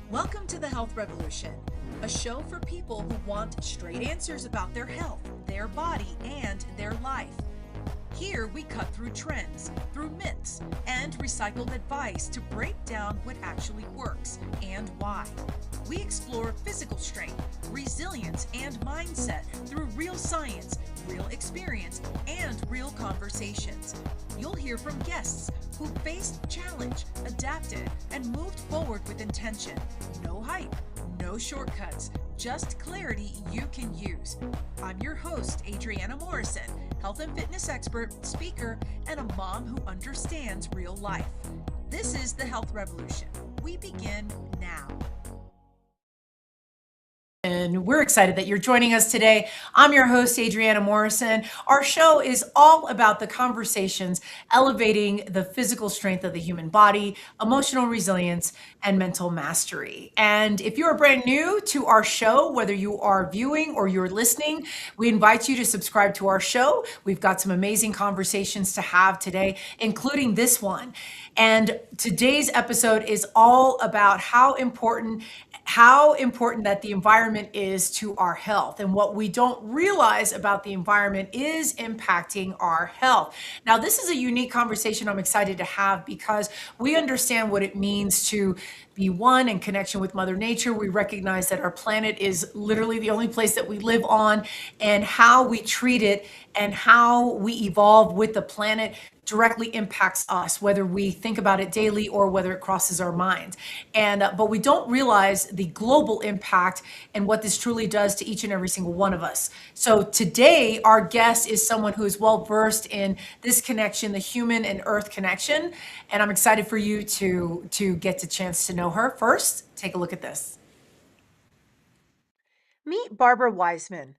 Welcome to the Health Revolution, a show for people who want straight answers about their health, their body, and their life. Here we cut through trends, through myths, and recycled advice to break down what actually works and why. We explore physical strength, resilience, and mindset through real science, real experience, and real conversations. You'll hear from guests who faced challenge, adapted, and moved forward with intention. No hype, no shortcuts, just clarity you can use. I'm your host, Adriana Morrison, health and fitness expert, speaker, and a mom who understands real life. This is the Health Revolution. We begin now. And we're excited that you're joining us today. I'm your host, Adriana Morrison. Our show is all about the conversations elevating the physical strength of the human body, emotional resilience, and mental mastery. And if you're brand new to our show, whether you are viewing or you're listening, we invite you to subscribe to our show. We've got some amazing conversations to have today, including this one. And today's episode is all about how important that the environment is to our health. And what we don't realize about the environment is impacting our health. Now, this is a unique conversation I'm excited to have because we understand what it means to be one in connection with Mother Nature. We recognize that our planet is literally the only place that we live on, and how we treat it and how we evolve with the planet directly impacts us, whether we think about it daily or whether it crosses our minds. But we don't realize the global impact and what this truly does to each and every single one of us. So today, our guest is someone who is well versed in this connection, the human and earth connection. And I'm excited for you to get the chance to know her. First, take a look at this. Meet Barbara Wiseman.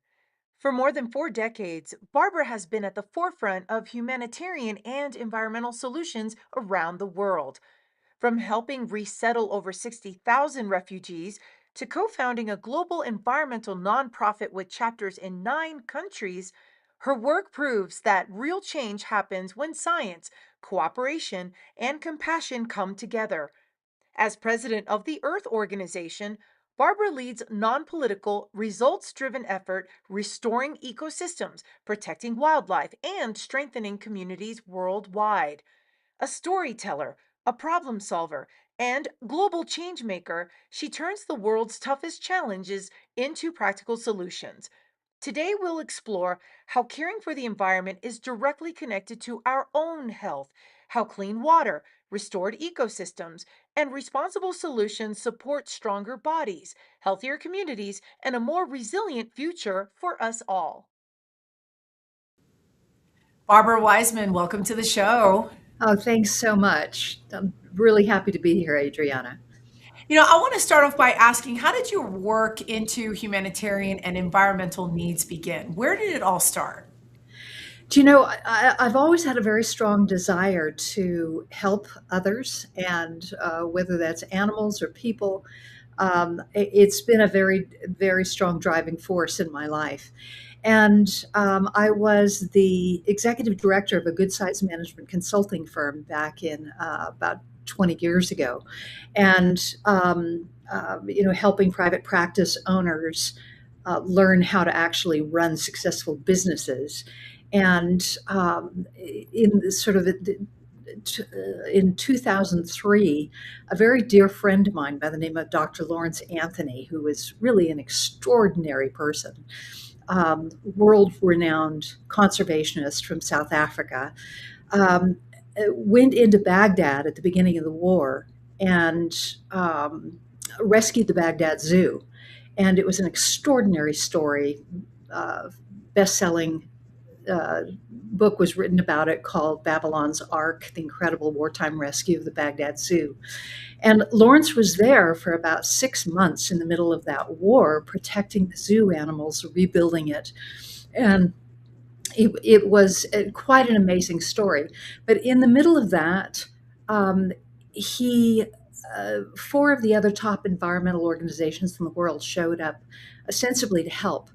For more than 4 decades, Barbara has been at the forefront of humanitarian and environmental solutions around the world. From helping resettle over 60,000 refugees to co-founding a global environmental nonprofit with chapters in 9 countries, her work proves that real change happens when science, cooperation, and compassion come together. As president of the Earth Organization, Barbara leads non-political, results-driven effort restoring ecosystems, protecting wildlife, and strengthening communities worldwide. A storyteller, a problem solver, and global change maker, she turns the world's toughest challenges into practical solutions. Today, we'll explore how caring for the environment is directly connected to our own health, how clean water, restored ecosystems, and responsible solutions support stronger bodies, healthier communities, and a more resilient future for us all. Barbara Wiseman, welcome to the show. Oh, thanks so much. I'm really happy to be here, Adriana. I want to start off by asking, how did your work into humanitarian and environmental needs begin? Where did it all start? Do you know, I've always had a very strong desire to help others, and whether that's animals or people, it's been a very, very strong driving force in my life. And I was the executive director of a good size management consulting firm back in about 20 years ago. And, helping private practice owners learn how to actually run successful businesses. And in the sort of in 2003, a very dear friend of mine by the name of Dr. Lawrence Anthony, who was really an extraordinary person, world-renowned conservationist from South Africa, went into Baghdad at the beginning of the war and rescued the Baghdad Zoo. And it was an extraordinary story. Best-selling book was written about it called Babylon's Ark, the incredible wartime rescue of the Baghdad Zoo. And Lawrence was there for about 6 months in the middle of that war, protecting the zoo animals, rebuilding it. And it was quite an amazing story. But in the middle of that, he 4 of the other top environmental organizations in the world showed up ostensibly to help.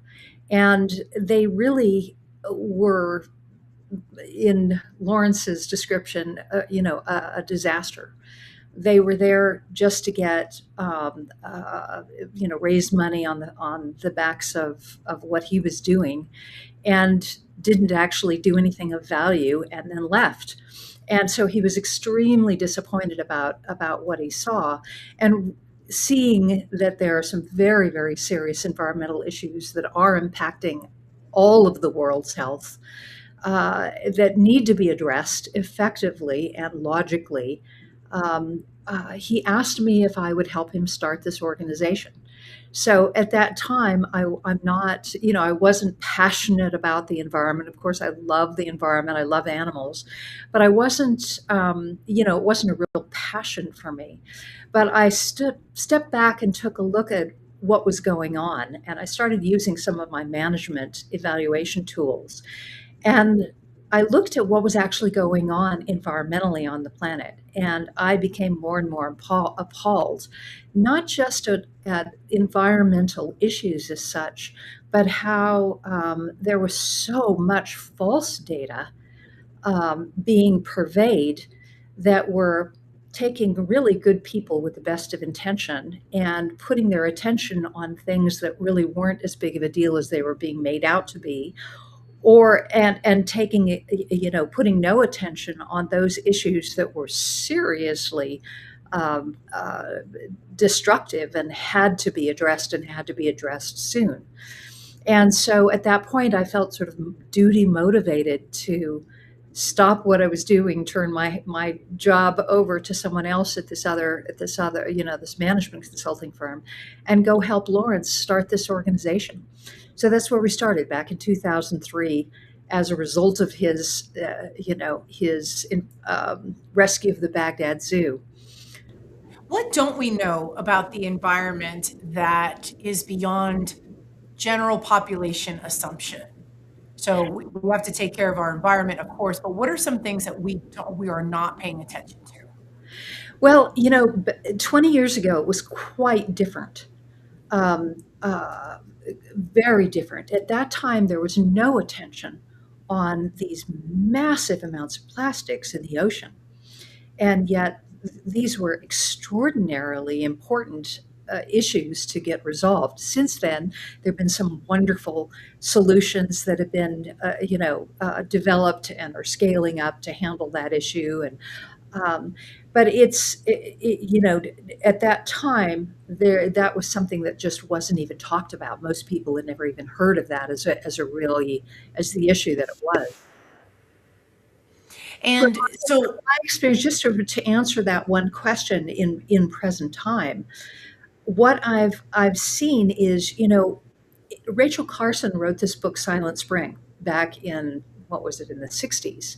And they really were, in Lawrence's description, a disaster. They were there just to get, raise money on the backs of what he was doing, and didn't actually do anything of value, and then left. And so he was extremely disappointed about what he saw, and seeing that there are some very, very serious environmental issues that are impacting all of the world's health, that need to be addressed effectively and logically. He asked me if I would help him start this organization. So at that time, I'm not, I wasn't passionate about the environment. Of course, I love the environment, I love animals, but I wasn't, it wasn't a real passion for me. But I stepped back and took a look at what was going on, and I started using some of my management evaluation tools. And I looked at what was actually going on environmentally on the planet, and I became more and more appalled, not just at environmental issues as such, but how there was so much false data being purveyed, that were taking really good people with the best of intention and putting their attention on things that really weren't as big of a deal as they were being made out to be, or and taking it, putting no attention on those issues that were seriously um, uh, destructive and had to be addressed soon. And so at that point, I felt sort of duty motivated to stop what I was doing, turn my job over to someone else at this other, this management consulting firm, and go help Lawrence start this organization. So that's where we started back in 2003, as a result of his rescue of the Baghdad Zoo. What don't we know about the environment that is beyond general population assumption? So we have to take care of our environment, of course, but what are some things that we are not paying attention to? Well, 20 years ago, it was quite different. Um, uh, Very different. At that time, there was no attention on these massive amounts of plastics in the ocean. And yet, these were extraordinarily important issues to get resolved. Since then, there have been some wonderful solutions that have been, developed and are scaling up to handle that issue. And um, but at that time, that was something that just wasn't even talked about. Most people had never even heard of that as the issue that it was. From And so my experience, just to answer that one question in present time, what I've seen is, Rachel Carson wrote this book, Silent Spring, back in, what was it, in the 60s.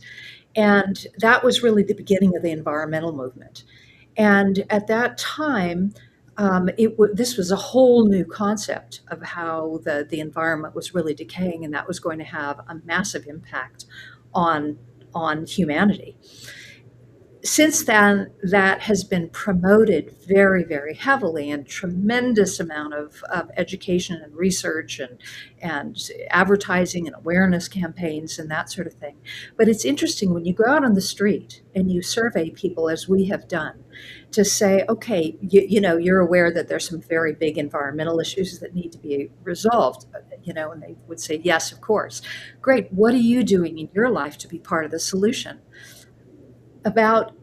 And that was really the beginning of the environmental movement. And at that time, this was a whole new concept of how the environment was really decaying, and that was going to have a massive impact on humanity. Since then, that has been promoted very, very heavily, and tremendous amount of education and research, and advertising and awareness campaigns and that sort of thing. But it's interesting when you go out on the street and you survey people, as we have done, to say, okay, you're aware that there's some very big environmental issues that need to be resolved, and they would say, yes, of course. Great. What are you doing in your life to be part of the solution? About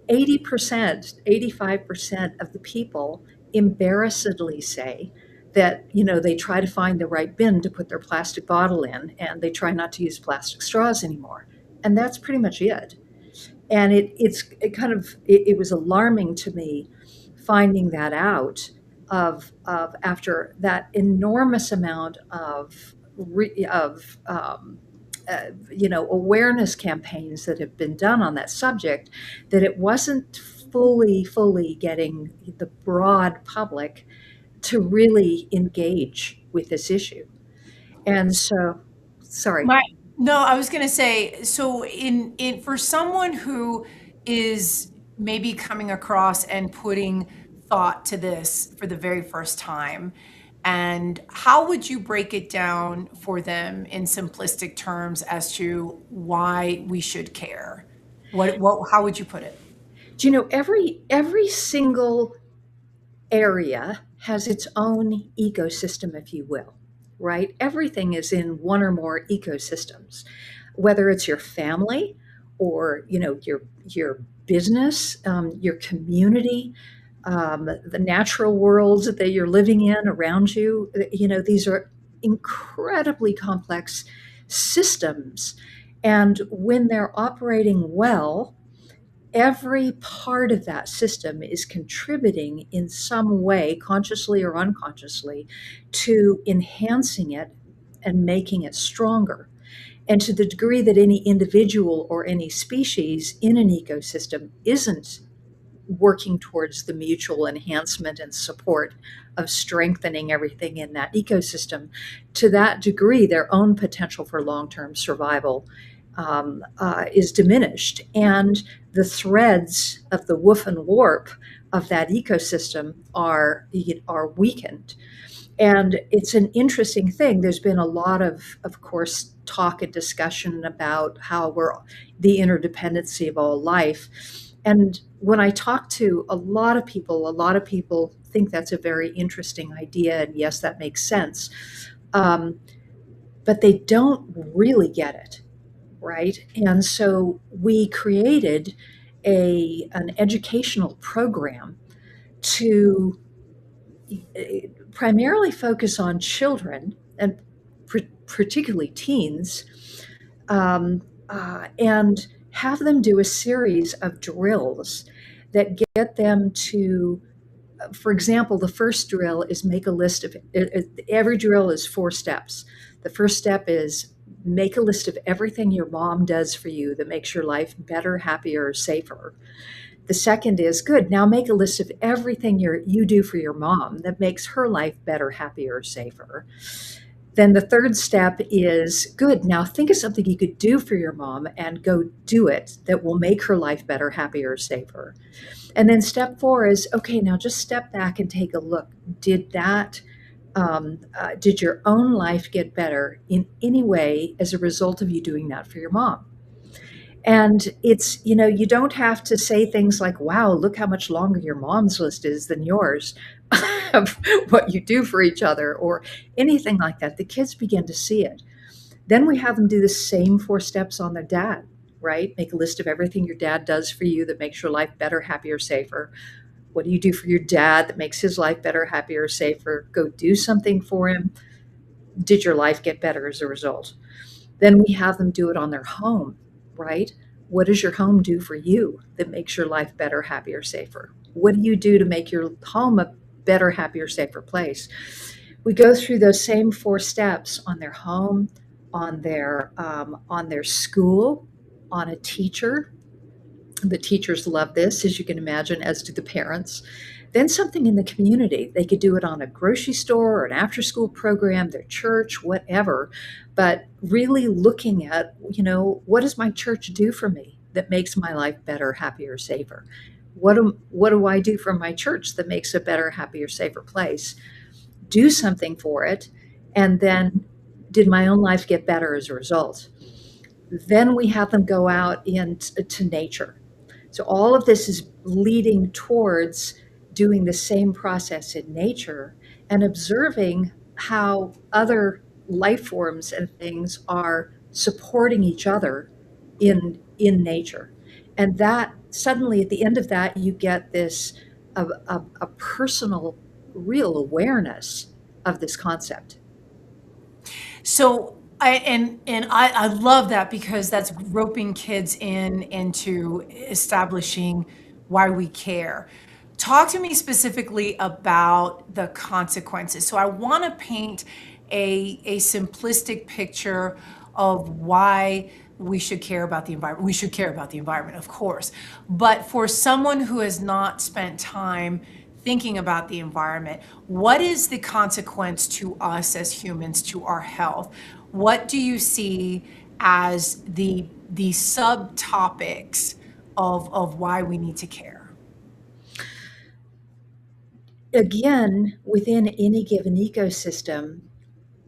80%, 85% of the people embarrassedly say that, they try to find the right bin to put their plastic bottle in, and they try not to use plastic straws anymore. And that's pretty much it. And it was alarming to me, finding that out, of after that enormous amount of awareness campaigns that have been done on that subject, that it wasn't fully getting the broad public to really engage with this issue. And so, sorry. my no, I was going to say, so in for someone who is maybe coming across and putting thought to this for the very first time, and how would you break it down for them in simplistic terms as to why we should care? How would you put it? Do you know every single area has its own ecosystem, if you will, right? Everything is in one or more ecosystems, whether it's your family or your business, your community, the natural worlds that you're living in around you. These are incredibly complex systems, and when they're operating well, every part of that system is contributing in some way, consciously or unconsciously, to enhancing it and making it stronger. And to the degree that any individual or any species in an ecosystem isn't working towards the mutual enhancement and support of strengthening everything in that ecosystem, to that degree, their own potential for long term survival is diminished. And the threads of the woof and warp of that ecosystem are weakened. And it's an interesting thing. There's been a lot of course, talk and discussion about how we're the interdependency of all life. And when I talk to a lot of people think that's a very interesting idea. And yes, that makes sense. Um, but they don't really get it, right? And so we created an educational program to primarily focus on children and particularly teens, and have them do a series of drills that get them to, for example, the first drill is make a list of every drill is 4 steps. The first step is make a list of everything your mom does for you that makes your life better, happier, safer. The second is good. Now make a list of everything you do for your mom that makes her life better, happier, safer. Then the third step is good. Now think of something you could do for your mom and go do it that will make her life better, happier, safer. And then step 4 is okay, now just step back and take a look. Did your own life get better in any way as a result of you doing that for your mom? And you don't have to say things like, wow, look how much longer your mom's list is than yours of what you do for each other or anything like that. The kids begin to see it. Then we have them do the same 4 steps on their dad, right? Make a list of everything your dad does for you that makes your life better, happier, safer. What do you do for your dad that makes his life better, happier, safer? Go do something for him. Did your life get better as a result? Then we have them do it on their home, right? What does your home do for you that makes your life better, happier, safer? What do you do to make your home a better, happier, safer place? We go through those same 4 steps on their home, on their school, on a teacher. The teachers love this, as you can imagine, as do the parents. Then something in the community. They could do it on a grocery store or an after school program, their church, whatever. But really looking at, what does my church do for me that makes my life better, happier, safer? What do I do for my church that makes a better, happier, safer place? Do something for it. And then did my own life get better as a result? Then we have them go out into nature. So all of this is leading towards doing the same process in nature and observing how other life forms and things are supporting each other in nature. And that suddenly at the end of that you get this a personal real awareness of this concept. So I love that because that's roping kids into establishing why we care. Talk to me specifically about the consequences. So I want to paint a simplistic picture of why we should care about the environment. We should care about the environment, of course. But for someone who has not spent time thinking about the environment, what is the consequence to us as humans, to our health? What do you see as the subtopics of why we need to care? Again, within any given ecosystem,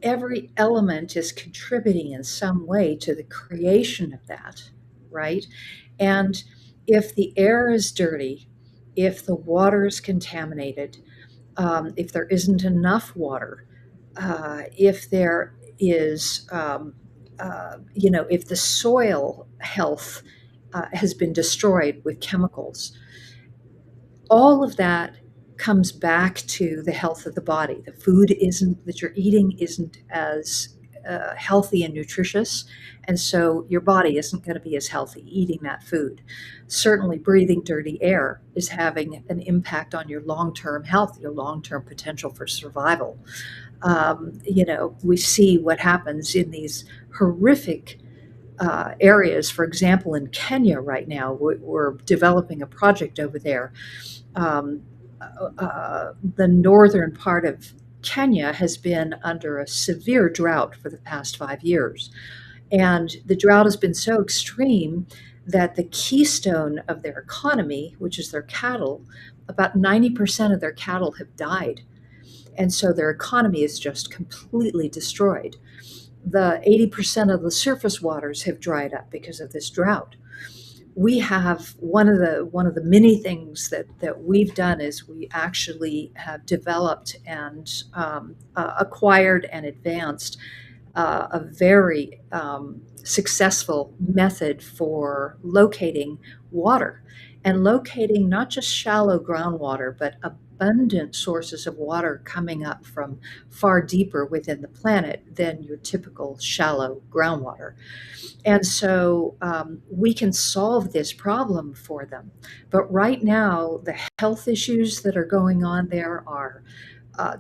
every element is contributing in some way to the creation of that, right? And if the air is dirty, if the water is contaminated, if there isn't enough water, if there is, if the soil health has been destroyed with chemicals, all of that comes back to the health of the body. The food isn't that you're eating isn't as healthy and nutritious, and so your body isn't going to be as healthy eating that food. Certainly, breathing dirty air is having an impact on your long-term health, your long-term potential for survival. We see what happens in these horrific areas. For example, in Kenya right now, we're developing a project over there. um, the northern part of Kenya has been under a severe drought for the past 5 years. And the drought has been so extreme that the keystone of their economy, which is their cattle, about 90% of their cattle have died. And so their economy is just completely destroyed. The 80% of the surface waters have dried up because of this drought. We have one of the many things that we've done is we actually have developed and acquired and advanced a very successful method for locating water and locating not just shallow groundwater, but abundant sources of water coming up from far deeper within the planet than your typical shallow groundwater. And so we can solve this problem for them. But right now, the health issues that are going on there are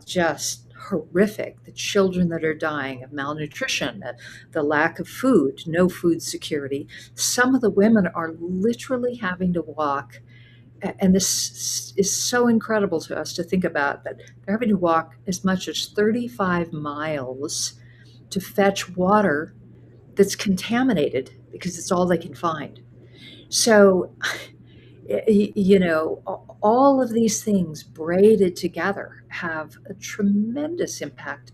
just horrific. The children that are dying of malnutrition, the lack of food, no food security. Some of the women are literally having to walk, and this is so incredible to us to think about, that they're having to walk as much as 35 miles to fetch water that's contaminated because it's all they can find. So, all of these things braided together have a tremendous impact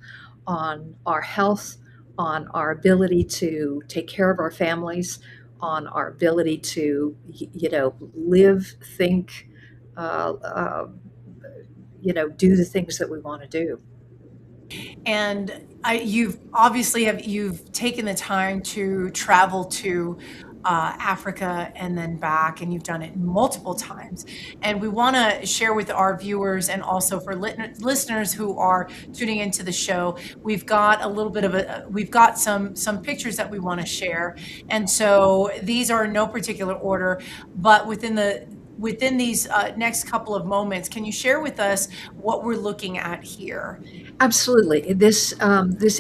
on our health, on our ability to take care of our families, on our ability to, live, think, uh, uh, do the things that we want to do. And you've obviously you've taken the time to travel to Africa and then back, and you've done it multiple times. And we want to share with our viewers and also for listeners who are tuning into the show, we've got a little bit of we've got some pictures that we want to share. And so these are in no particular order, but within these next couple of moments, can you share with us what we're looking at here? Absolutely. This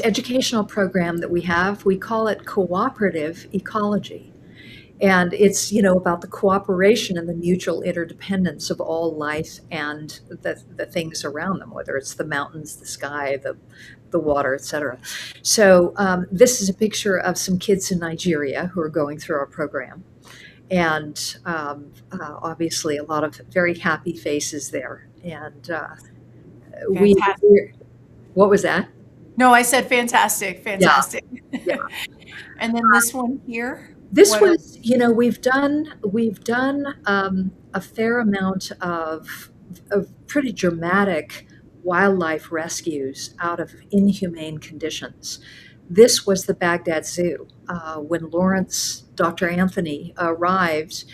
educational program that we have, we call it cooperative ecology. And it's, about the cooperation and the mutual interdependence of all life and the things around them, whether it's the mountains, the sky, the water, etc. So this is a picture of some kids in Nigeria who are going through our program. And obviously a lot of very happy faces there. And we, Fantastic. what was that? No, I said fantastic, Yeah, fantastic. yeah. And then this one here, This what are was, we've done a fair amount of pretty dramatic wildlife rescues out of inhumane conditions. This was the Baghdad Zoo. When Dr. Anthony arrived,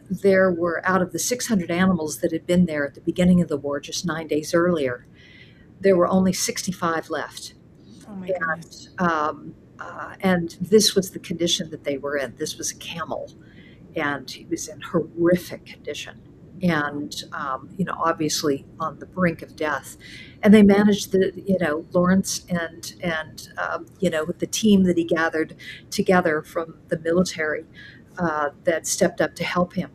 there were, out of the 600 animals that had been there at the beginning of the war, just 9 days earlier, there were only 65 left. oh my goodness. And this was the condition that they were in. This was a camel, and he was in horrific condition, and obviously on the brink of death. And they managed Lawrence and with the team that he gathered together from the military that stepped up to help him,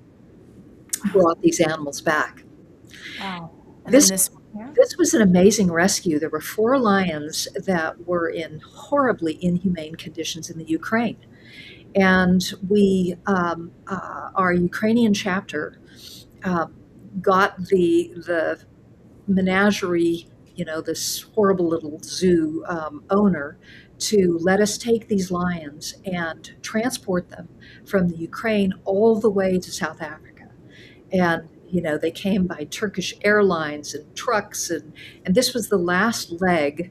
brought these animals back. Wow. And then This this one here. This was an amazing rescue. There were 4 lions that were in horribly inhumane conditions in the Ukraine. And our Ukrainian chapter, uh, got the menagerie this horrible little zoo owner to let us take these lions and transport them from the Ukraine all the way to South Africa. And they came by Turkish Airlines and trucks, and this was the last leg,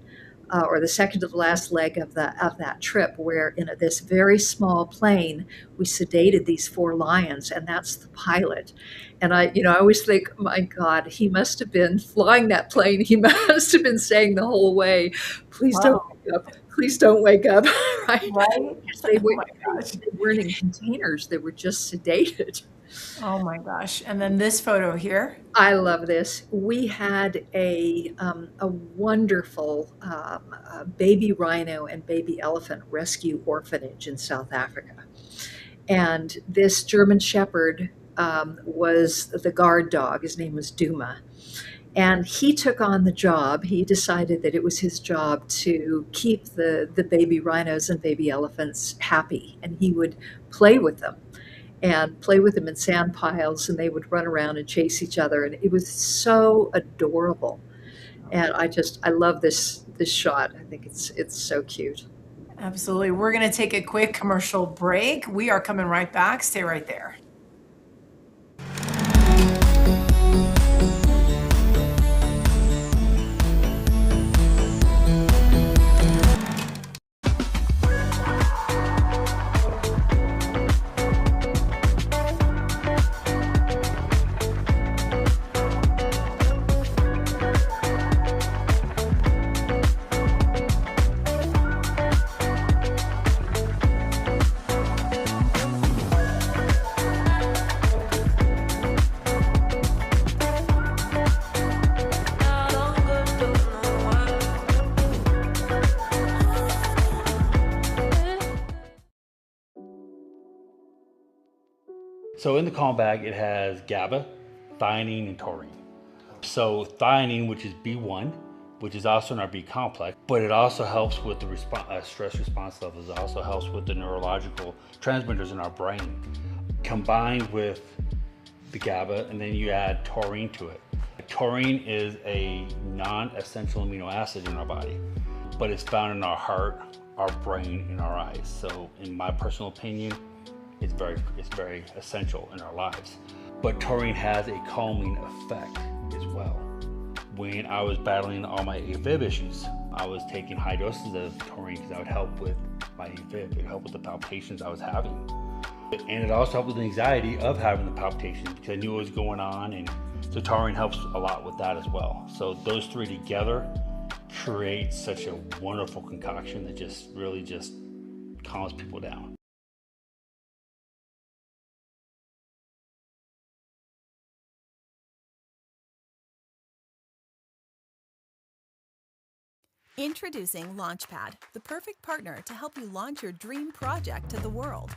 or the second to the last leg of that trip, where in this very small plane we sedated these 4 lions, and that's the pilot. And I always think, my God, he must have been flying that plane. He must have been saying the whole way, "Please don't Wow. wake up. Please don't wake up." Right? Right? Because Oh my gosh. they weren't in containers; they were just sedated. Oh my gosh. And then this photo here. I love this. We had a wonderful baby rhino and baby elephant rescue orphanage in South Africa. And this German Shepherd was the guard dog. His name was Duma. And he took on the job. He decided that it was his job to keep the baby rhinos and baby elephants happy. And he would play with them in sand piles, and they would run around and chase each other, and it was so adorable. And I love this shot. I think it's so cute. Absolutely. We're going to take a quick commercial break. We are coming right back. Stay right there. So in the calm bag, it has GABA, theanine, and taurine. So theanine, which is B1, which is also in our B complex, but it also helps with the stress response levels. It also helps with the neurological transmitters in our brain. Combined with the GABA, and then you add taurine to it. Taurine is a non-essential amino acid in our body, but it's found in our heart, our brain, and our eyes. So in my personal opinion, it's very essential in our lives. But taurine has a calming effect as well. When I was battling all my AFib issues, I was taking high doses of taurine because that would help with my AFib. It would help with the palpitations I was having. And it also helped with the anxiety of having the palpitations because I knew what was going on, and so taurine helps a lot with that as well. So those three together create such a wonderful concoction that just really just calms people down. Introducing Launchpad, the perfect partner to help you launch your dream project to the world.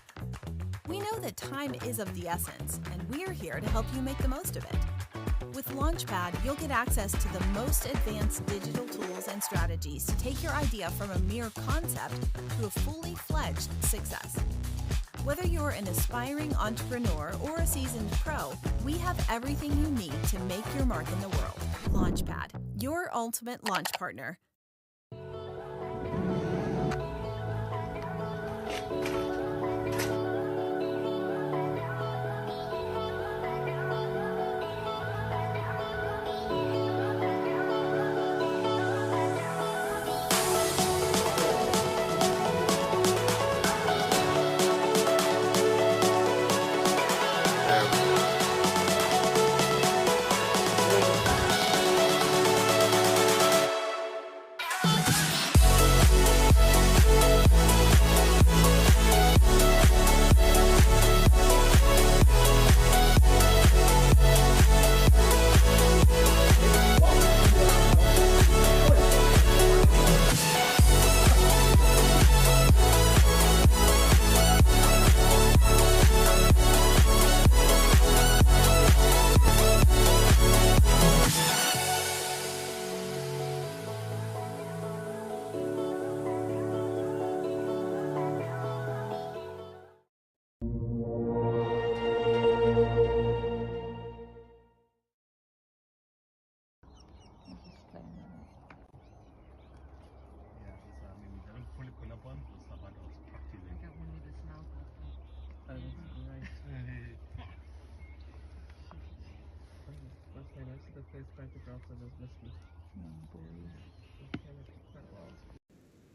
We know that time is of the essence, and we're here to help you make the most of it. With Launchpad, you'll get access to the most advanced digital tools and strategies to take your idea from a mere concept to a fully fledged success. Whether you're an aspiring entrepreneur or a seasoned pro, we have everything you need to make your mark in the world. Launchpad, your ultimate launch partner.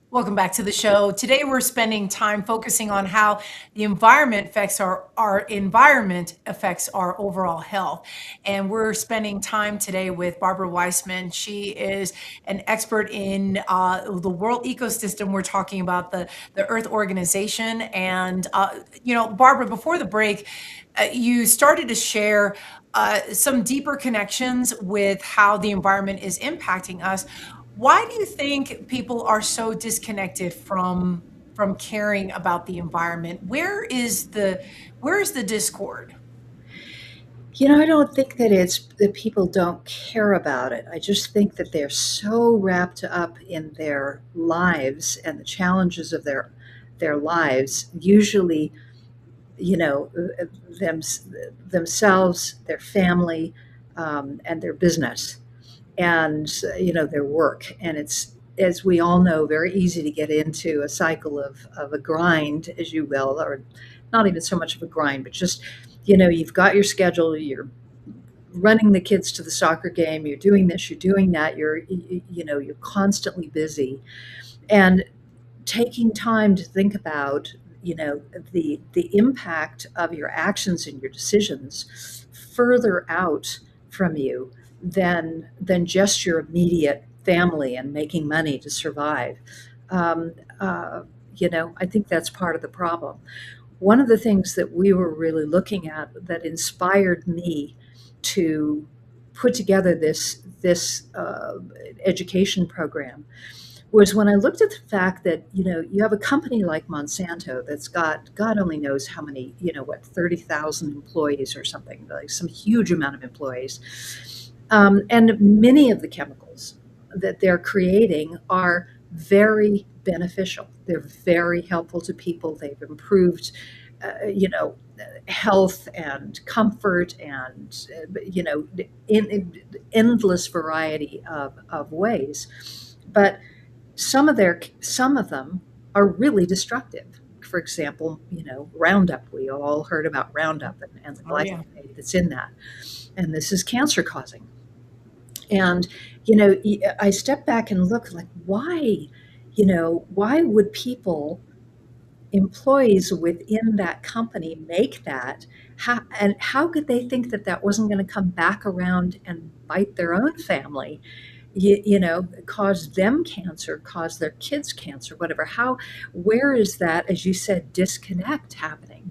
Welcome back to the show. Today we're spending time focusing on how the environment affects our environment affects our overall health. And we're spending time today with Barbara Wiseman. She is an expert in the world ecosystem. We're talking about the Earth Organization. And Barbara, before the break, you started to share some deeper connections with how the environment is impacting us. Why do you think people are so disconnected from caring about the environment? Where is the discord? I don't think that it's that people don't care about it. I just think that they're so wrapped up in their lives and the challenges of their lives, usually, you know, them, themselves, their family, and their business, and their work. And it's, as we all know, very easy to get into a cycle of a grind, as you will, or not even so much of a grind, but just you've got your schedule, you're running the kids to the soccer game, you're doing this, you're doing that, you're constantly busy, and taking time to think about the impact of your actions and your decisions further out from you than just your immediate family and making money to survive. um, I think that's part of the problem. One of the things that we were really looking at that inspired me to put together this education program was when I looked at the fact that you have a company like Monsanto that's got God only knows how many, 30,000 employees or something, like some huge amount of employees, and many of the chemicals that they're creating are very beneficial. They're very helpful to people. They've improved, health and comfort, and in endless variety of ways. But some of them are really destructive. For example, Roundup. We all heard about Roundup and the Oh yeah. glyphosate that's in that, and this is cancer causing. And I step back and look like, why would people, employees within that company, make that? How could they think that that wasn't going to come back around and bite their own family? Cause them cancer, cause their kids cancer, whatever. Where is that, as you said, disconnect happening?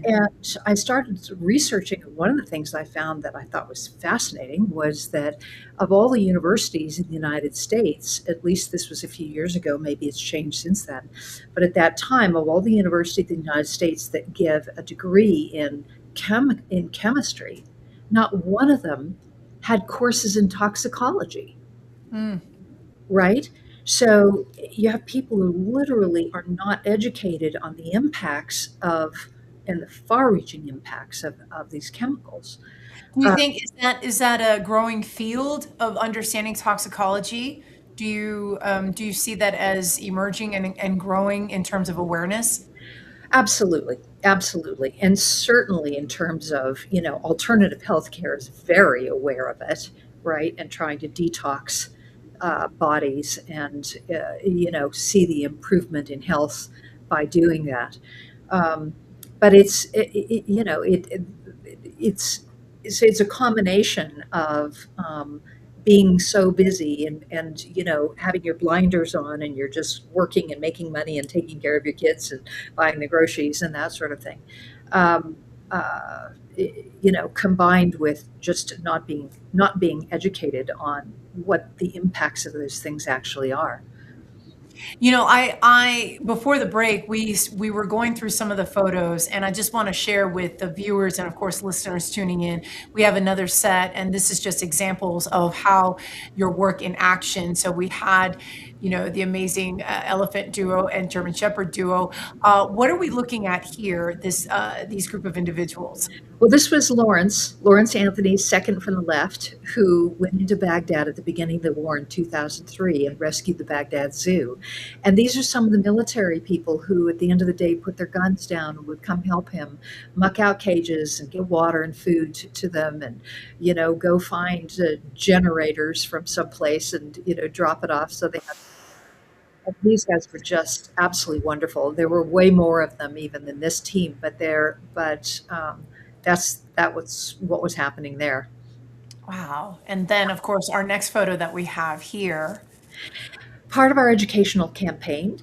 And I started researching. One of the things I found that I thought was fascinating was that of all the universities in the United States, at least this was a few years ago, maybe it's changed since then, but at that time, of all the universities in the United States that give a degree in chemistry, not one of them had courses in toxicology, Mm. right? So you have people who literally are not educated on the impacts of and the far-reaching impacts of these chemicals. Do you Uh, think is that a growing field of understanding toxicology? Do you see that as emerging and growing in terms of awareness? Absolutely, absolutely, and certainly in terms of alternative healthcare is very aware of it, right, and trying to detox bodies and see the improvement in health by doing that. Um, but it's a combination of being so busy and having your blinders on, and you're just working and making money and taking care of your kids and buying the groceries and that sort of thing. Um, Combined with just not being educated on what the impacts of those things actually are. I before the break, we were going through some of the photos, and I just want to share with the viewers and of course listeners tuning in. We have another set, and this is just examples of how your work in action. So we had the amazing elephant duo and German Shepherd duo. What are we looking at here? These group of individuals. Well, this was Lawrence Anthony, second from the left, who went into Baghdad at the beginning of the war in 2003 and rescued the Baghdad Zoo. And these are some of the military people who, at the end of the day, put their guns down and would come help him muck out cages and get water and food to them, and go find generators from someplace and drop it off so they have. These guys were just absolutely wonderful. There were way more of them even than this team, but that was what was happening there. Wow. And then, of course, our next photo that we have here. Part of our educational campaign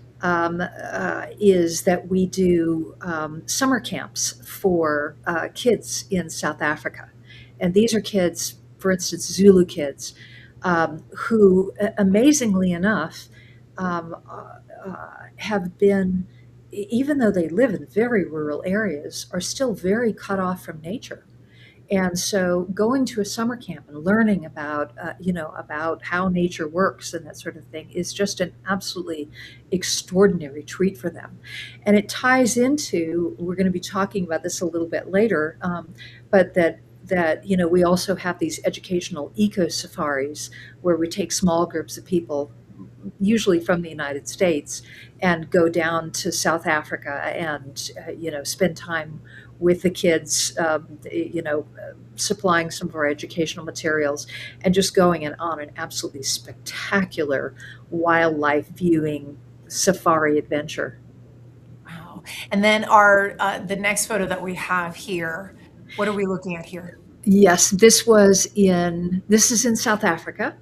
is that we do summer camps for kids in South Africa. And these are kids, for instance, Zulu kids, who, amazingly enough, have been, even though they live in very rural areas, are still very cut off from nature. And so going to a summer camp and learning about how nature works and that sort of thing is just an absolutely extraordinary treat for them. And it ties into, we're going to be talking about this a little bit later, but that we also have these educational eco safaris where we take small groups of people, usually from the United States, and go down to South Africa and spend time with the kids, supplying some of our educational materials and just going on an absolutely spectacular wildlife viewing safari adventure. Wow. And then the next photo that we have here, what are we looking at here? Yes, this is in South Africa.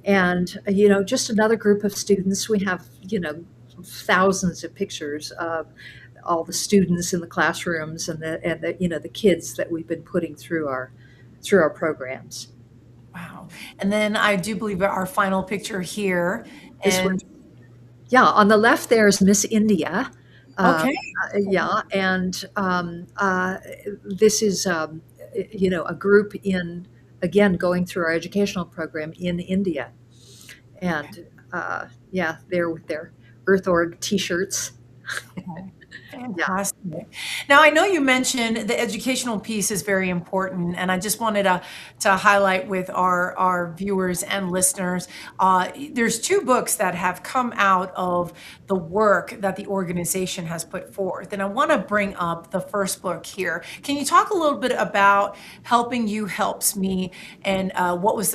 And, just another group of students. We have, thousands of pictures of all the students in the classrooms and the kids that we've been putting through our programs. Wow. And then I do believe our final picture here. Yeah, on the left there is Miss India. Okay. Yeah, and this is a group going through our educational program in India. And they're with their Earth.org t-shirts. Okay. Fantastic. Yeah. Now, I know you mentioned the educational piece is very important, and I just wanted to highlight with our viewers and listeners, there's two books that have come out of the work that the organization has put forth, and I want to bring up the first book here. Can you talk a little bit about Helping You Helps Me, and what's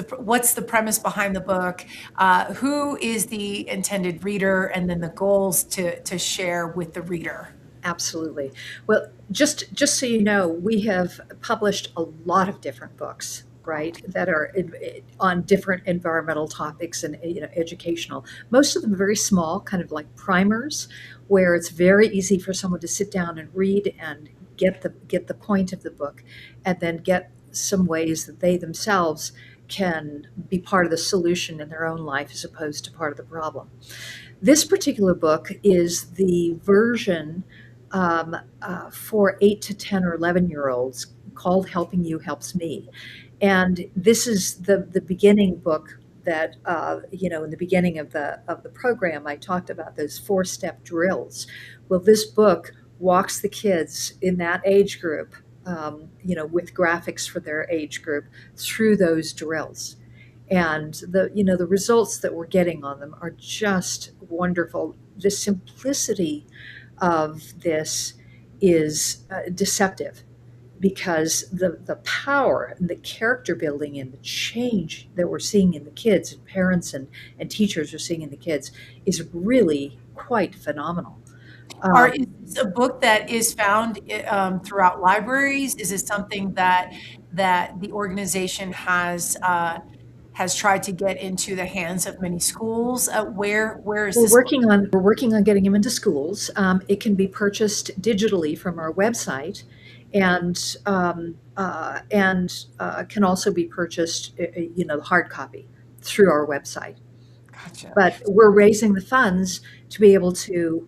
the premise behind the book, who is the intended reader, and then the goals to share with the reader? Absolutely. Well, just so you know, we have published a lot of different books, right, that are on different environmental topics and educational. Most of them are very small, kind of like primers, where it's very easy for someone to sit down and read and get the point of the book, and then get some ways that they themselves can be part of the solution in their own life as opposed to part of the problem. This particular book is the version for 8 to 10 or 11-year-olds, called Helping You Helps Me. And this is the beginning book that, in the beginning of the program, I talked about those 4-step drills. Well, this book walks the kids in that age group, with graphics for their age group, through those drills. And the results that we're getting on them are just wonderful. The simplicity of this is deceptive, because the power and the character building and the change that we're seeing in the kids, and parents and teachers are seeing in the kids, is really quite phenomenal. Is this a book that is found throughout libraries? Is it something that the organization has tried to get into the hands of many schools? Where is this? We're working on getting them into schools. It can be purchased digitally from our website, and can also be purchased, hard copy, through our website. Gotcha. But we're raising the funds to be able to,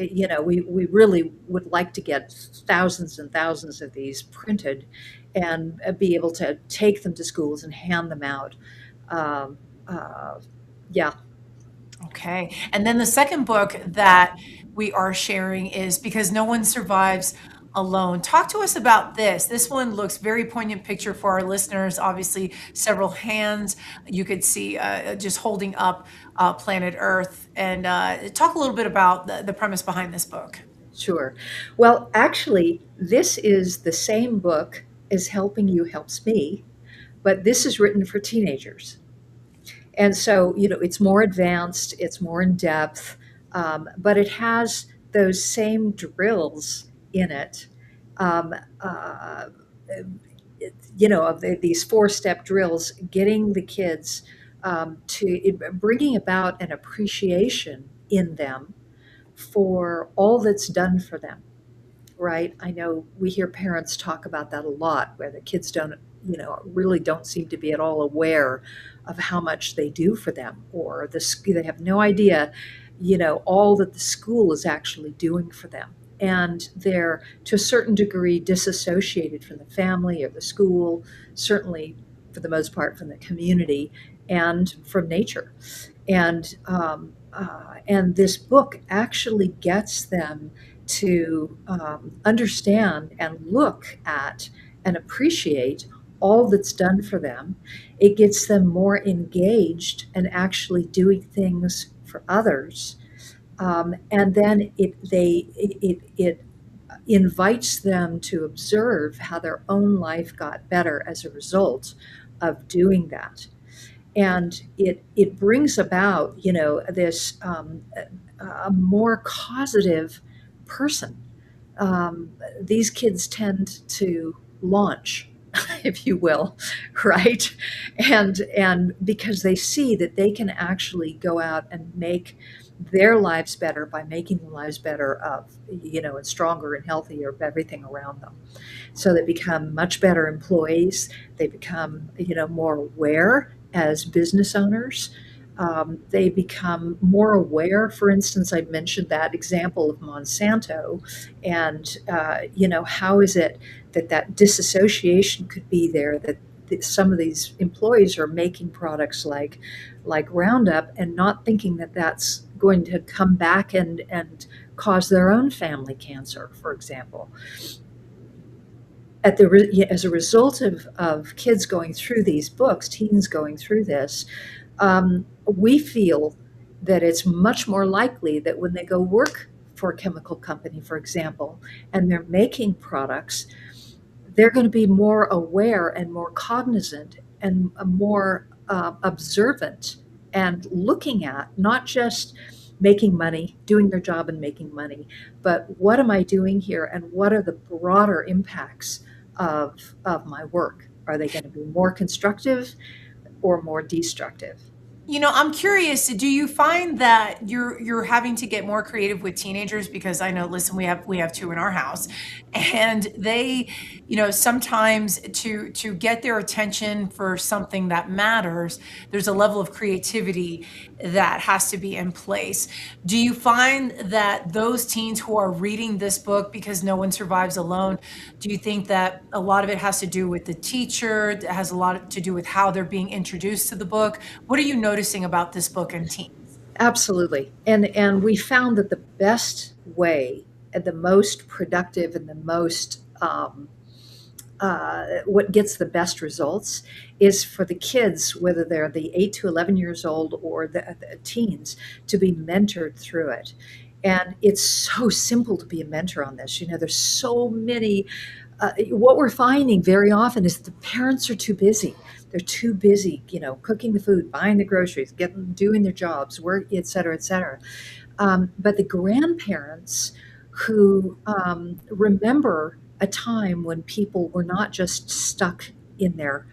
we really would like to get thousands and thousands of these printed and be able to take them to schools and hand them out. Yeah. Okay. And then the second book that we are sharing is Because No One Survives Alone. Talk to us about this. This one looks very poignant picture for our listeners. Obviously, several hands you could see just holding up planet Earth. And talk a little bit about the premise behind this book. Sure. Well, actually, this is the same book as Helping You Helps Me, but this is written for teenagers. And so, it's more advanced, it's more in depth, but it has those same drills in it. Um, uh, of these four-step drills, getting the kids bringing about an appreciation in them for all that's done for them, right? I know we hear parents talk about that a lot, where the kids really don't seem to be at all aware of how much they do for them, or they have no idea, all that the school is actually doing for them. And they're, to a certain degree, disassociated from the family or the school, certainly for the most part from the community and from nature. And this book actually gets them to understand and look at and appreciate all that's done for them. It gets them more engaged and actually doing things for others. And then it invites them to observe how their own life got better as a result of doing that. And it brings about, this a more causative person. These kids tend to launch, if you will, right? And because they see that they can actually go out and make their lives better by making the lives better of, and stronger and healthier of everything around them. So they become much better employees. They become, more aware as business owners. They become more aware. For instance, I mentioned that example of Monsanto, and how is it that disassociation could be there? That some of these employees are making products like Roundup and not thinking that that's going to come back and cause their own family cancer, for example. As a result of kids going through these books, teens going through this, we feel that it's much more likely that when they go work for a chemical company, for example, and they're making products, they're going to be more aware and more cognizant and more observant and looking at not just making money, doing their job and making money, but what am I doing here and what are the broader impacts of my work? Are they going to be more constructive or more destructive? I'm curious, do you find that you're having to get more creative with teenagers? Because I know, listen, we have two in our house, and they, sometimes to get their attention for something that matters, there's a level of creativity that has to be in place. Do you find that those teens who are reading this book, Because No One Survives Alone, do you think that a lot of it has to do with the teacher? It has a lot to do with how they're being introduced to the book? What are you noticing about this book in teens? Absolutely. And we found that the best way and the most productive and the most what gets the best results is for the kids, whether they're the 8 to 11 years old or the teens, to be mentored through it. And it's so simple to be a mentor on this. There's so many. What we're finding very often is the parents are too busy. They're too busy, cooking the food, buying the groceries, doing their jobs, work, et cetera, et cetera. But the grandparents who remember a time when people were not just stuck in their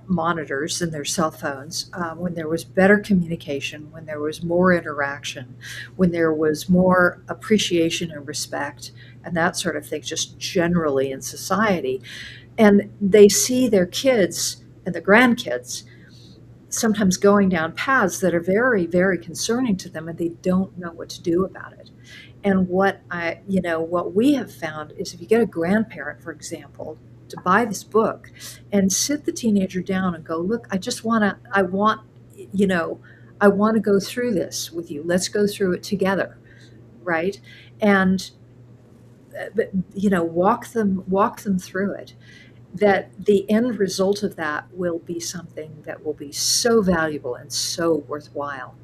monitors and their cell phones, when there was better communication, when there was more interaction, when there was more appreciation and respect and that sort of thing, just generally in society. And they see their kids and their grandkids sometimes going down paths that are very, very concerning to them, and they don't know what to do about it. And what we have found is if you get a grandparent, for example, to buy this book and sit the teenager down and go, look, I want, I want to go through this with you. Let's go through it together, right? And walk them through it. That the end result of that will be something that will be so valuable and so worthwhile.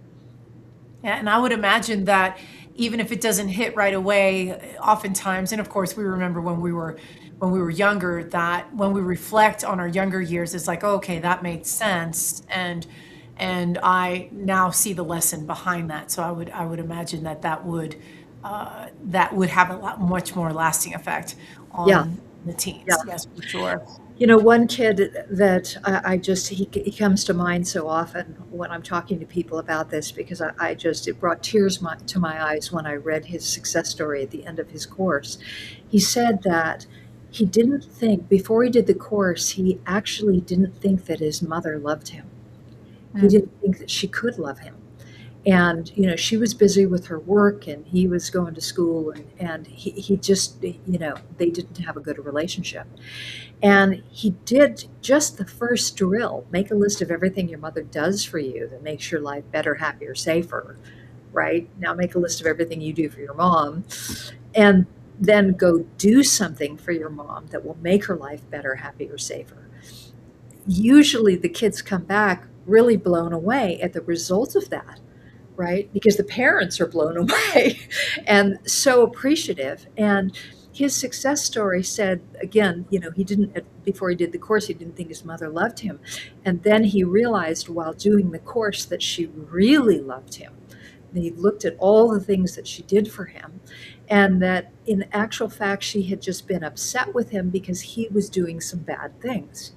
Yeah, and I would imagine that even if it doesn't hit right away, oftentimes, and of course, we remember when we were younger, that when we reflect on our younger years, it's like, oh, okay, that made sense, and I now see the lesson behind that. So I would imagine that would have a lot much more lasting effect Yeah, on the yeah. teens. Yes, for sure. One kid that he comes to mind so often when I'm talking to people about this, because it brought tears to my eyes when I read his success story at the end of his course. He said that he didn't think, before he did the course, he actually didn't think that his mother loved him. He Mm. didn't think that she could love him. And, she was busy with her work and he was going to school, and he just, they didn't have a good relationship. And he did just the first drill: make a list of everything your mother does for you that makes your life better, happier, safer, right? Now make a list of everything you do for your mom, and then go do something for your mom that will make her life better, happier, safer. Usually the kids come back really blown away at the result of that, right? Because the parents are blown away and so appreciative. And his success story said, again, he didn't, before he did the course, he didn't think his mother loved him. And then he realized while doing the course that she really loved him. And he looked at all the things that she did for him, and that in actual fact, she had just been upset with him because he was doing some bad things.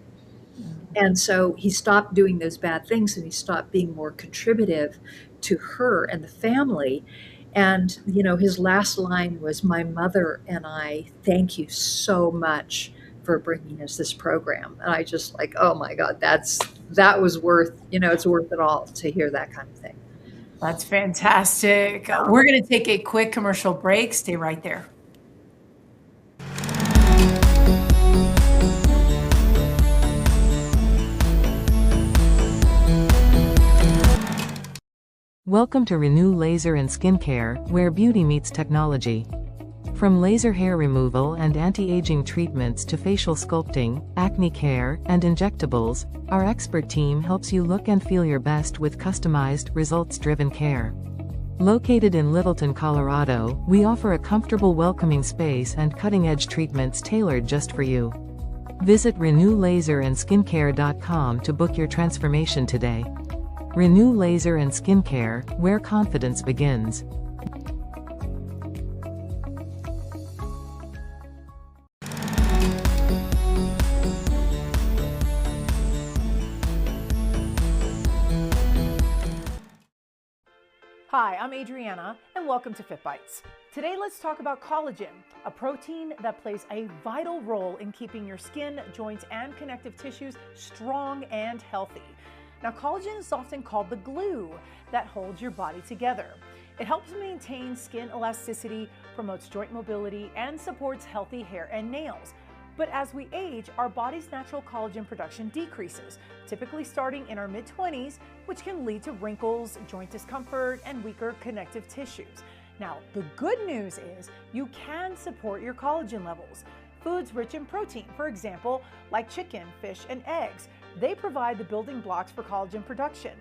And so he stopped doing those bad things and he stopped being more contributive to her and the family. And, his last line was, "My mother and I thank you so much for bringing us this program." And I just like, oh my God, that was worth, it's worth it all to hear that kind of thing. That's fantastic. We're going to take a quick commercial break. Stay right there. Welcome to Renew Laser and Skincare, where beauty meets technology. From laser hair removal and anti-aging treatments to facial sculpting, acne care, and injectables, our expert team helps you look and feel your best with customized, results-driven care. Located in Littleton, Colorado, we offer a comfortable, welcoming space and cutting-edge treatments tailored just for you. Visit renewlaserandskincare.com to book your transformation today. Renew Laser and Skincare, where confidence begins. Hi, I'm Adriana, and welcome to Fit Bites. Today, let's talk about collagen, a protein that plays a vital role in keeping your skin, joints, and connective tissues strong and healthy. Now, collagen is often called the glue that holds your body together. It helps maintain skin elasticity, promotes joint mobility, and supports healthy hair and nails. But as we age, our body's natural collagen production decreases, typically starting in our mid-20s, which can lead to wrinkles, joint discomfort, and weaker connective tissues. Now, the good news is you can support your collagen levels. Foods rich in protein, for example, like chicken, fish, and eggs, they provide the building blocks for collagen production.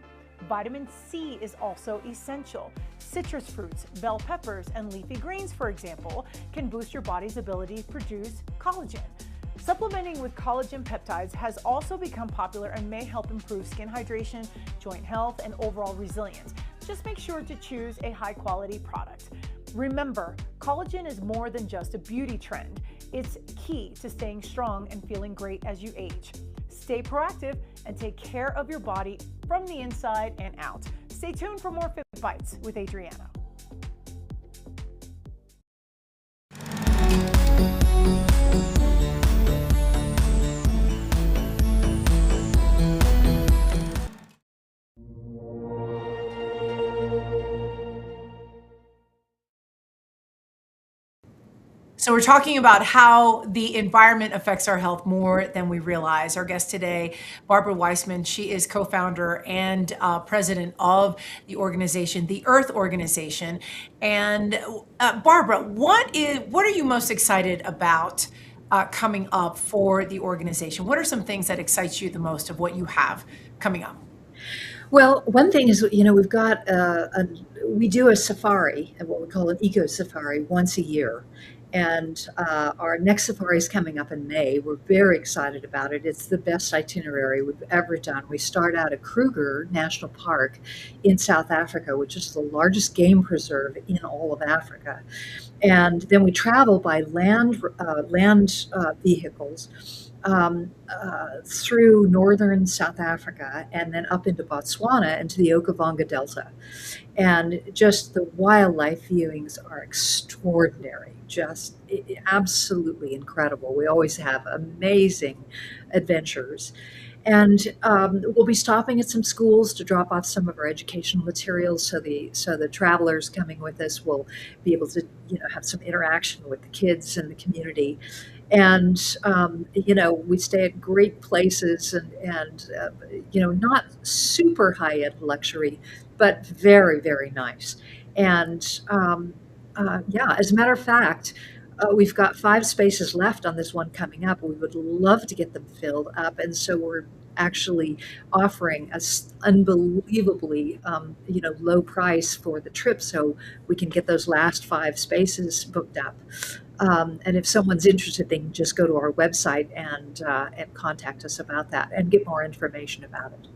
Vitamin C is also essential. Citrus fruits, bell peppers, and leafy greens, for example, can boost your body's ability to produce collagen. Supplementing with collagen peptides has also become popular and may help improve skin hydration, joint health, and overall resilience. Just make sure to choose a high-quality product. Remember, collagen is more than just a beauty trend. It's key to staying strong and feeling great as you age. Stay proactive and take care of your body from the inside and out. Stay tuned for more Fit Bites with Adriana. So we're talking about how the environment affects our health more than we realize. Our guest today, Barbara Wiseman, she is co-founder and president of the organization, the Earth Organization. And Barbara, what are you most excited about coming up for the organization? What are some things that excite you the most of what you have coming up? Well, one thing is, we've got we do a safari, what we call an eco safari, once a year. And our next safari is coming up in May. We're very excited about it. It's the best itinerary we've ever done. We start out at Kruger National Park in South Africa, which is the largest game preserve in all of Africa. And then we travel by land vehicles through northern South Africa and then up into Botswana and to the Okavango Delta. And just the wildlife viewings are extraordinary, just absolutely incredible. We always have amazing adventures. And we'll be stopping at some schools to drop off some of our educational materials, so the travelers coming with us will be able to have some interaction with the kids and the community. And we stay at great places and not super high end luxury, but very, very nice. And as a matter of fact, we've got 5 spaces left on this one coming up. We would love to get them filled up, and so we're actually offering a unbelievably low price for the trip, so we can get those last 5 spaces booked up. And if someone's interested, they can just go to our website and contact us about that and get more information about it.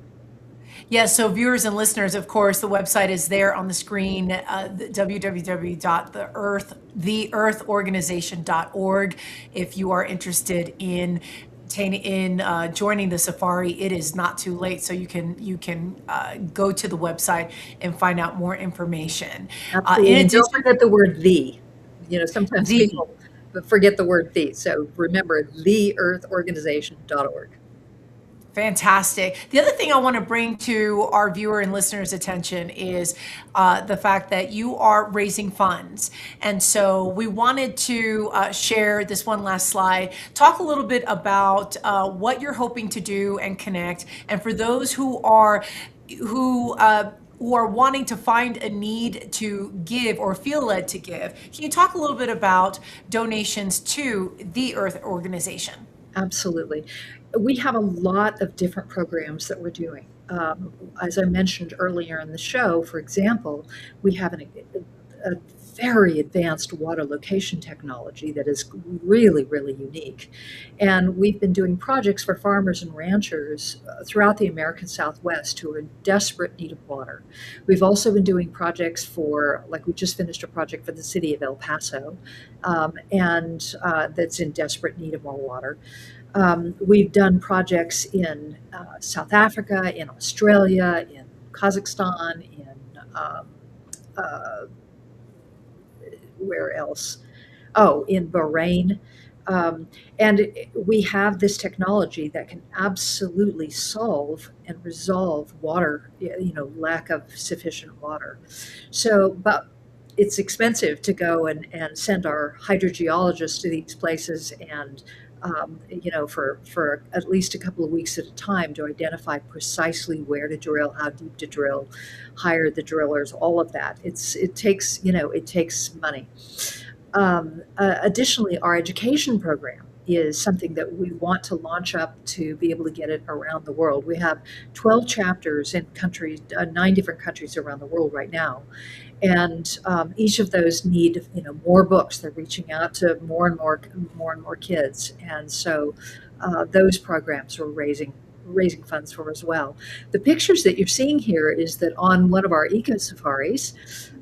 Yes, so viewers and listeners, of course, the website is there on the screen, www.theearthorganization.org. If you are interested in joining the safari, it is not too late, so you can go to the website and find out more information. Absolutely. And don't forget the word "the." Sometimes people forget the word "the." So remember, theearthorganization.org. Fantastic. The other thing I want to bring to our viewer and listeners' attention is the fact that you are raising funds. And so we wanted to share this one last slide, talk a little bit about what you're hoping to do and connect. And for those who are wanting to find a need to give or feel led to give, can you talk a little bit about donations to the Earth Organization? Absolutely. We have a lot of different programs that we're doing. As I mentioned earlier in the show, for example, we have a very advanced water location technology that is really, really unique. And we've been doing projects for farmers and ranchers throughout the American Southwest who are in desperate need of water. We've also been doing projects we just finished a project for the city of El Paso, and that's in desperate need of more water. We've done projects in South Africa, in Australia, in Kazakhstan, in where else? Oh, in Bahrain. And we have this technology that can absolutely solve and resolve water, lack of sufficient water. But it's expensive to go and send our hydrogeologists to these places and for at least a couple of weeks at a time to identify precisely where to drill, how deep to drill, hire the drillers, all of that. It takes money. Additionally, our education program is something that we want to launch up to be able to get it around the world. We have 12 chapters in 9 different countries around the world right now. And each of those need, more books. They're reaching out to more and more kids, and so those programs are raising funds for as well. The pictures that you're seeing here is that on one of our eco safaris,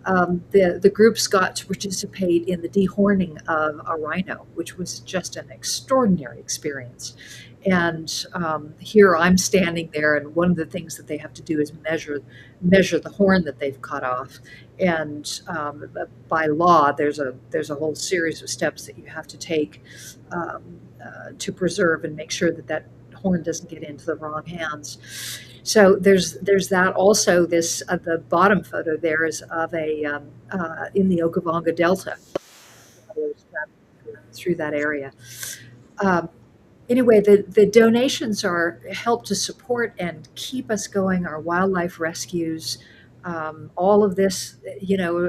the groups got to participate in the dehorning of a rhino, which was just an extraordinary experience. And here I'm standing there, and one of the things that they have to do is measure the horn that they've cut off. And by law, there's a whole series of steps that you have to take to preserve and make sure that horn doesn't get into the wrong hands. So there's that. Also, the bottom photo there is of in the Okavango Delta. through that area. Um, anyway, the donations are help to support and keep us going. Our wildlife rescues, all of this,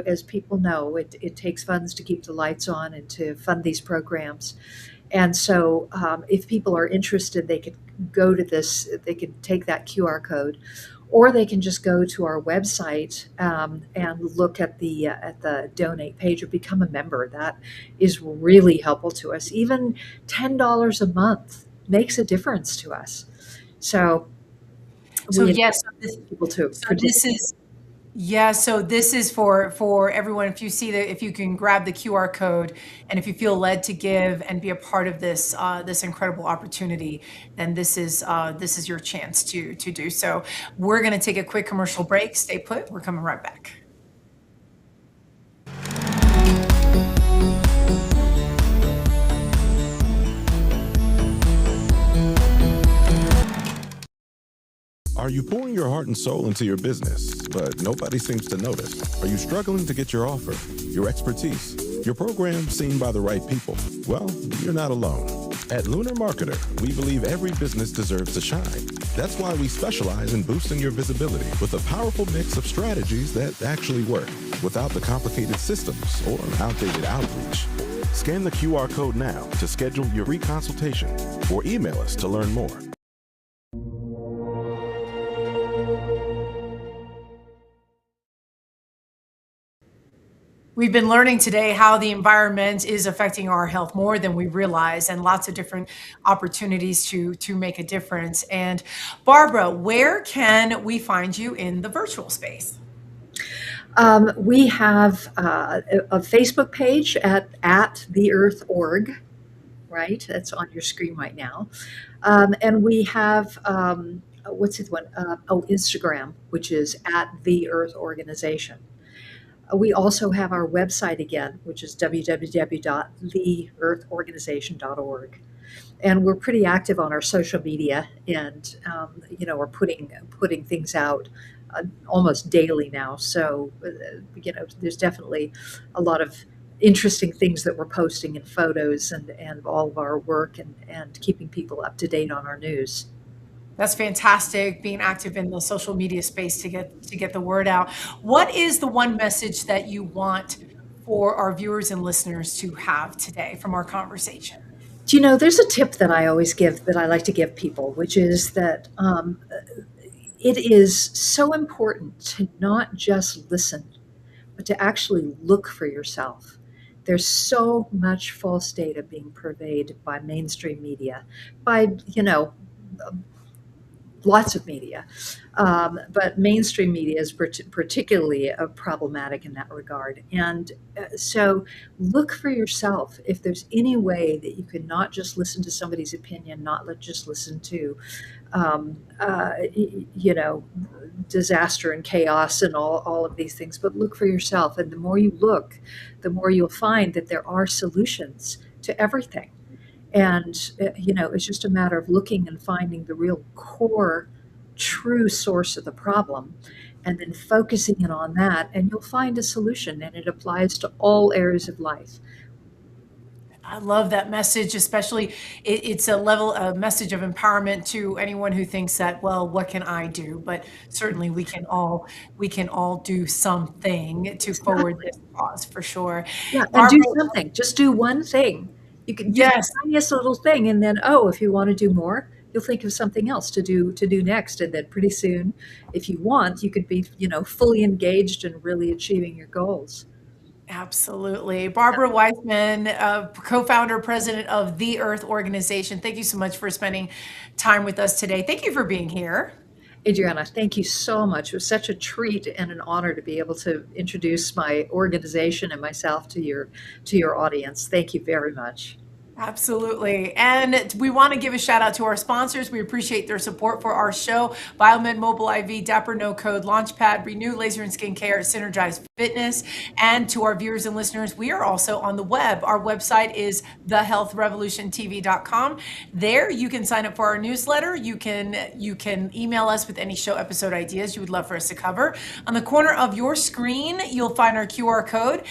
as people know, it takes funds to keep the lights on and to fund these programs. And so, if people are interested, they could go to this. They could take that QR code, or they can just go to our website and look at the donate page or become a member. That is really helpful to us. Even $10 a month makes a difference to us. So So we yes, invite people to so this participate. is yeah, so this is for everyone. If you see if you can grab the QR code, and if you feel led to give and be a part of this this incredible opportunity, then this is your chance to do so. We're going to take a quick commercial break. Stay put. We're coming right back. Are you pouring your heart and soul into your business, but nobody seems to notice? Are you struggling to get your offer, your expertise, your program seen by the right people? Well, you're not alone. At Lunar Marketer, we believe every business deserves to shine. That's why we specialize in boosting your visibility with a powerful mix of strategies that actually work, without the complicated systems or outdated outreach. Scan the QR code now to schedule your free consultation, or email us to learn more. We've been learning today how the environment is affecting our health more than we realize, and lots of different opportunities to make a difference. And Barbara, where can we find you in the virtual space? We have a Facebook page at the Earth Org, right? That's on your screen right now. And we have, what's the one? Instagram, which is at the Earth Organization. We also have our website again, which is www.theearthorganization.org. And we're pretty active on our social media, and we're putting things out almost daily now. So there's definitely a lot of interesting things that we're posting in photos and all of our work and keeping people up to date on our news. That's fantastic, being active in the social media space to get the word out. What is the one message that you want for our viewers and listeners to have today from our conversation? Do you know, there's a tip that I always give, that I like to give people, which is that it is so important to not just listen, but to actually look for yourself. There's so much false data being purveyed by mainstream media, by, lots of media. But mainstream media is particularly problematic in that regard. And so look for yourself. If there's any way that you can not just listen to somebody's opinion, not just listen to, disaster and chaos and all of these things, but look for yourself. And the more you look, the more you'll find that there are solutions to everything. And, it's just a matter of looking and finding the real core, true source of the problem, and then focusing in on that, and you'll find a solution. And it applies to all areas of life. I love that message, especially it's a message of empowerment to anyone who thinks that, well, what can I do? But certainly we can all do something to forward this cause, for sure. Yeah, and Barbara, do something. Just do one thing. You can do yes, the tiniest little thing, and then, if you want to do more, you'll think of something else to do next. And then pretty soon, if you want, you could be, fully engaged and really achieving your goals. absolutely. Barbara Wiseman, co-founder, president of The Earth Organization. Thank you so much for spending time with us today. Thank you for being here. Adriana, thank you so much. It was such a treat and an honor to be able to introduce my organization and myself to your audience. Thank you very much. Absolutely. And we want to give a shout out to our sponsors. We appreciate their support for our show. Biomed Mobile IV, Dapper No Code, Launchpad, Renew Laser and Skincare, Synergize Fitness. And to our viewers and listeners, we are also on the web. Our website is thehealthrevolutiontv.com. There you can sign up for our newsletter. You can email us with any show episode ideas you would love for us to cover. On the corner of your screen, you'll find our QR code.